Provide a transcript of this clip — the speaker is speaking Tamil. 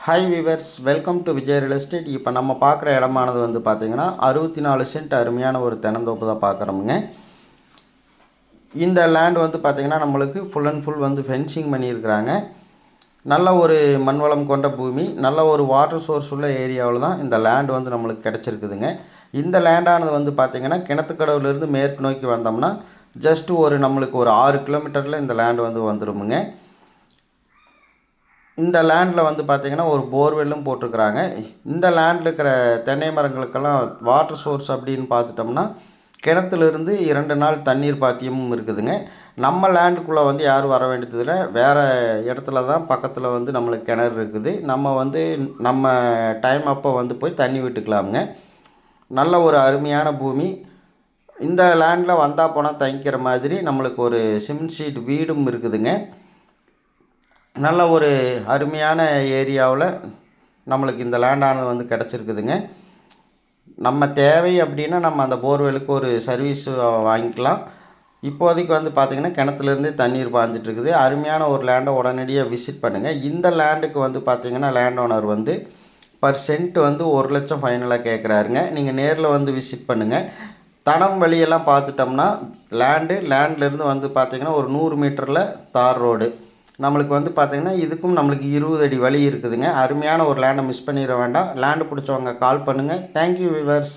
Hi viewers, welcome to Vijay real estate. இப்போ நம்ம பார்க்குற இடமானது வந்து பார்த்திங்கன்னா 64 சென்ட் அருமையான ஒரு தென்னந்தோப்பு தான் பார்க்குறோமுங்க. இந்த லேண்ட் வந்து பார்த்திங்கன்னா நம்மளுக்கு ஃபுல் அண்ட் ஃபுல் வந்து ஃபென்சிங் பண்ணியிருக்கிறாங்க. நல்ல ஒரு மண்வளம் கொண்ட பூமி, நல்ல ஒரு வாட்டர் சோர்ஸ் உள்ள ஏரியாவில் தான் இந்த லேண்ட் வந்து நம்மளுக்கு கிடச்சிருக்குதுங்க. இந்த லேண்டானது வந்து பார்த்திங்கன்னா கிணத்துக்கடவுலேருந்து மேற்கு நோக்கி வந்தோம்னா ஜஸ்ட் நம்மளுக்கு ஒரு 6 கிலோமீட்டரில் இந்த லேண்ட் வந்து வந்துடுமுங்க. இந்த லேண்டில் வந்து பார்த்திங்கன்னா ஒரு போர்வெல்லும் போட்டிருக்கிறாங்க. இந்த லேண்டில் இருக்கிற தென்னை மரங்களுக்கெல்லாம் வாட்டர் சோர்ஸ் அப்படின்னு பார்த்துட்டோம்னா கிணத்துலேருந்து 2 நாள் தண்ணீர் பாத்தியமும் இருக்குதுங்க. நம்ம லேண்டுக்குள்ளே வந்து யாரும் வர வேண்டியதில்லை. வேறு இடத்துல தான் பக்கத்தில் வந்து நம்மளுக்கு கிணறு இருக்குது. நம்ம டைம் அப்போ வந்து போய் தண்ணி விட்டுக்கலாமுங்க. நல்ல ஒரு அருமையான பூமி. இந்த லேண்டில் வந்தால் போனால் தங்கிக்கிற மாதிரி நம்மளுக்கு ஒரு சிமெண்ட் ஷீட் வீடும் இருக்குதுங்க. நல்ல ஒரு அருமையான ஏரியாவில் நம்மளுக்கு இந்த லேண்டானது வந்து கிடச்சிருக்குதுங்க. நம்ம தேவை அப்படின்னா நம்ம அந்த போர்வெலுக்கு ஒரு சர்வீஸ் வாங்கிக்கலாம். இப்போதைக்கு வந்து பார்த்திங்கன்னா கிணத்துலேருந்தே தண்ணீர் பாய்ஞ்சிட்ருக்குது. அருமையான ஒரு லேண்டை உடனடியாக விசிட் பண்ணுங்கள். இந்த லேண்டுக்கு வந்து பார்த்திங்கன்னா லேண்ட் ஓனர் வந்து பர் சென்ட் வந்து 1 லட்சம் ஃபைனலாக கேட்குறாருங்க. நீங்கள் நேரில் வந்து விசிட் பண்ணுங்கள். தடம் வழியெல்லாம் பார்த்துட்டோம்னா லேண்ட்லேருந்து வந்து பார்த்திங்கன்னா ஒரு 100 மீட்டரில் தார் ரோடு நம்மளுக்கு வந்து பார்த்திங்கன்னா இதுக்கும் நம்மளுக்கு 20 அடி வழி இருக்குதுங்க. அருமையான ஒரு லேண்டை மிஸ் பண்ணிட வேண்டாம். லேண்டு பிடிச்சவங்க கால் பண்ணுங்கள். Thank you viewers.